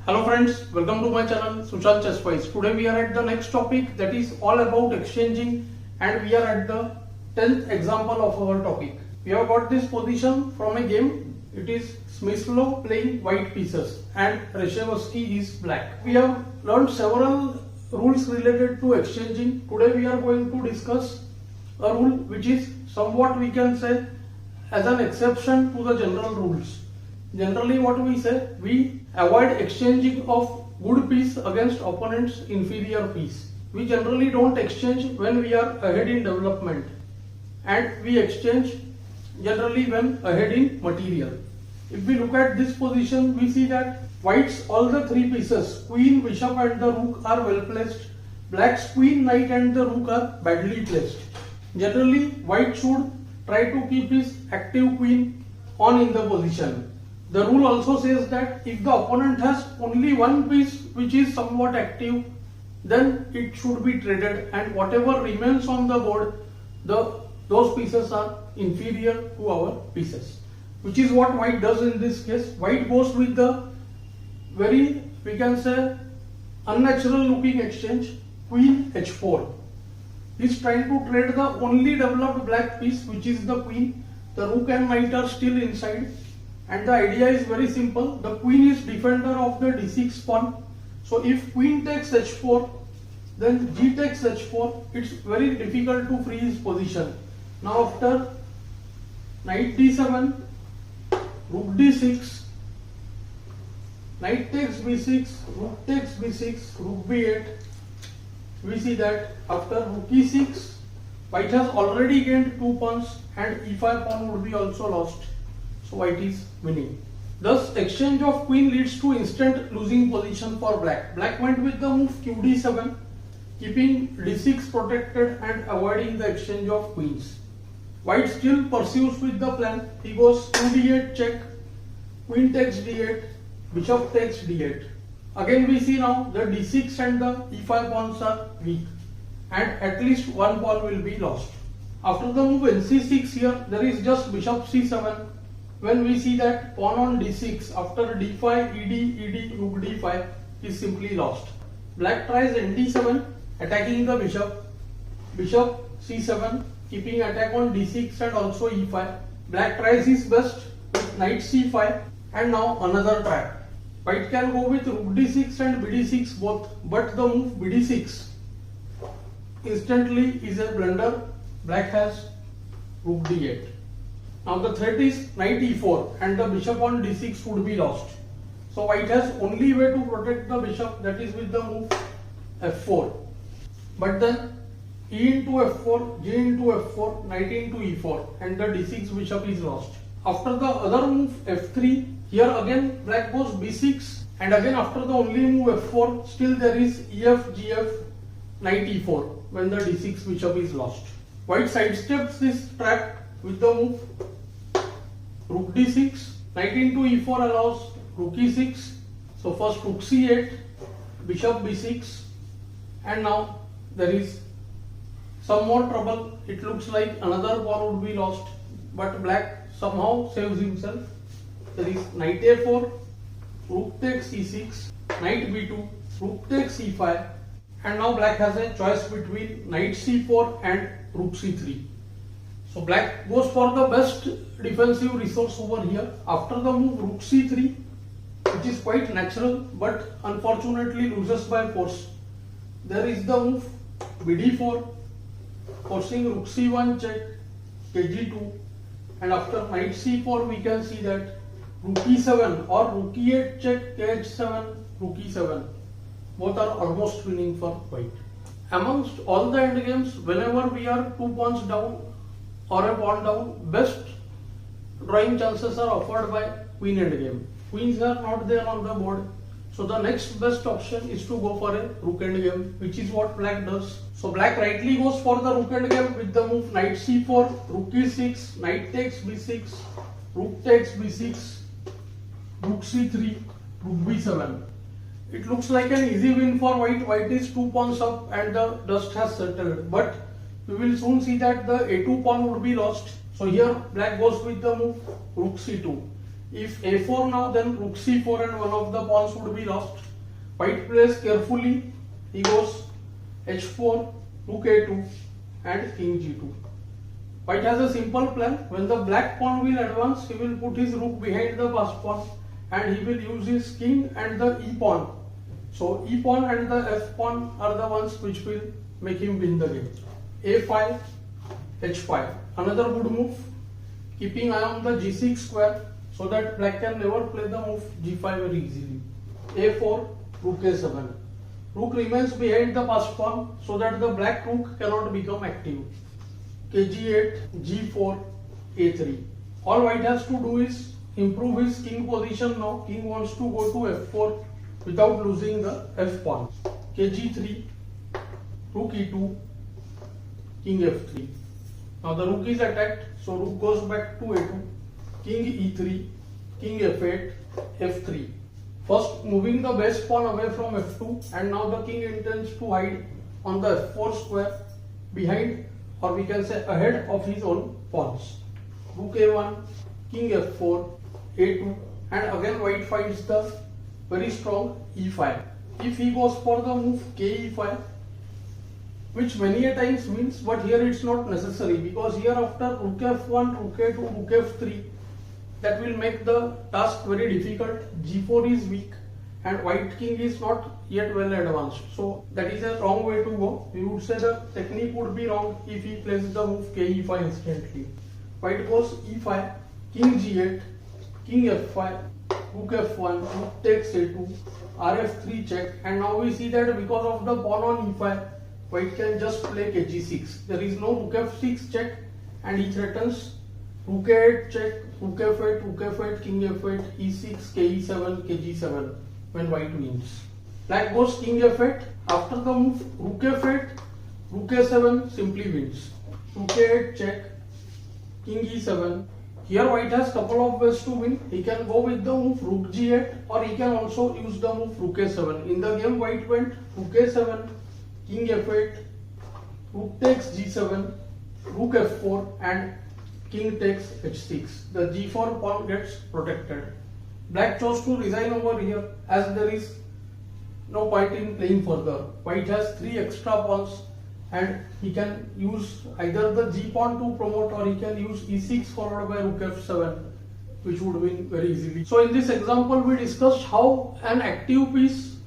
Hello friends, welcome to my channel Sushant Chess Wise. Today we are at the next topic, that is all about exchanging, and we are at the 10th example of our topic. We have got this position from a game. It is Smyslov playing white pieces and Reshevsky is black. We have learned several rules related to exchanging. Today we are going to discuss a rule which is somewhat, we can say, as an exception to the general rules. Generally what we say, we avoid exchanging of good piece against opponent's inferior piece. We generally don't exchange when we are ahead in development, and we exchange generally when ahead in material. If we look at this position, we see that white's all the three pieces, queen, bishop and the rook, are well placed. Black's queen, knight and the rook are badly placed. Generally white should try to keep his active queen on in the position. The rule also says that if the opponent has only one piece which is somewhat active, then it should be traded, and whatever remains on the board, those pieces are inferior to our pieces. Which is what white does in this case. White goes with the very, we can say, unnatural looking exchange, queen h4. He is trying to trade the only developed black piece, which is the queen. The rook and knight are still inside. And the idea is very simple. The queen is defender of the d6 pawn. So if queen takes h4, then g takes h4. It's very difficult to free his position. Now after knight d7, rook d6, knight takes b6, rook takes b6, rook b8. We see that after rook e6, white has already gained 2 pawns, and e5 pawn would be also lost. So white is winning. Thus exchange of queen leads to instant losing position for black. Black went with the move qd7, keeping d6 protected and avoiding the exchange of queens. White still pursues with the plan. He goes qd8 check, queen takes d8, bishop takes d8. Again we see now the d6 and the e5 pawns are weak, and at least one pawn will be lost. After the move nc6 here, there is just bishop c7. When we see that pawn on d6, after d5, ed, rook d5 is simply lost. Black tries nd7, attacking the bishop, bishop c7, keeping attack on d6 and also e5. Black tries his best with knight c5, and now another trap. White can go with rook d6 and bd6 both, but the move bd6 instantly is a blunder. Black has rook d8. Now the threat is knight e4, and the bishop on d6 would be lost. So white has only way to protect the bishop, that is with the move f4. But then e into f4, j into f4, knight into e4, and the d6 bishop is lost. After the other move f3, here again black goes b6, and again after the only move f4, still there is ef, gf, knight e4 when the d6 bishop is lost. White sidesteps this trap with the move rook d6, knight into e4 allows rook e6. So first rook c8, bishop b6, and now there is some more trouble. It looks like another pawn would be lost, but black somehow saves himself. There is knight a4, rook takes e6, knight b2, rook takes e5, and now black has a choice between knight c4 and rook c3. So black goes for the best defensive resource over here. After the move rook c3, which is quite natural but unfortunately loses by force, there is the move bd4, forcing rook c1 check, kg2, and after knight c4 we can see that rook e7 or rook e8 check, kh7, rook e7. Both are almost winning for white. Amongst all the endgames, whenever we are 2 pawns down or a pawn down, best drawing chances are offered by queen endgame. Queens are not there on the board, so the next best option is to go for a rook endgame, which is what black does. So black rightly goes for the rook endgame with the move knight c4, rook e6, knight takes b6, rook takes b6, rook c3, rook b7. It looks like an easy win for white. White is 2 pawns up and the dust has settled, but we will soon see that the a2 pawn would be lost. So here black goes with the move rook c2. If a4 now, then rook c4 and one of the pawns would be lost. White plays carefully. He goes h4, rook a2 and king g2. White has a simple plan. When the black pawn will advance, he will put his rook behind the passed pawn and he will use his king and the e pawn. So e pawn and the f pawn are the ones which will make him win the game. a5, h5. Another good move, keeping eye on the g6 square so that black can never play the move g5 very easily. a4, rook a7. Rook remains behind the passed pawn so that the black rook cannot become active. kg8, g4, a3. All white has to do is improve his king position now. King wants to go to f4 without losing the f pawn. kg3, rook e2, king f3. Now the rook is attacked, so rook goes back to a2, king e3, king f8, f3. First moving the base pawn away from f2, and now the king intends to hide on the f4 square behind, or we can say ahead of his own pawns. Rook a1, king f4, a2, and again white finds the very strong e5. If he goes for the move k e5, which many a times means, but here it's not necessary, because here after rook f1, rook a2, rook f3, that will make the task very difficult. g4 is weak and white king is not yet well advanced, so that is a wrong way to go. We would say the technique would be wrong if he plays the move k e5 instantly. White goes e5, king g8, king f5, rook f1, rook takes a2, rf3 check, and now we see that because of the pawn on e5, white can just play kg6. There is no rook f6 check, and he threatens rook a8 check, rook f8, rook f8, king f8, e6, ke7, kg7 when white wins. Black goes king f8. After the move rook f8, rook a7 simply wins. Rook a8 check, king e7. Here white has couple of ways to win. He can go with the move rook g8, or he can also use the move rook a7. In the game white went rook a7, king f8, rook takes g7, rook f4 and king takes h6. The g4 pawn gets protected. Black chose to resign over here as there is no point in playing further. White has 3 extra pawns and he can use either the g pawn to promote, or he can use e6 followed by rook f7, which would win very easily. So in this example we discussed how an active piece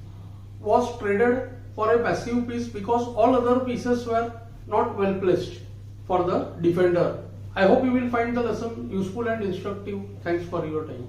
was traded for a passive piece because all other pieces were not well placed for the defender. I hope you will find the lesson useful and instructive. Thanks for your time.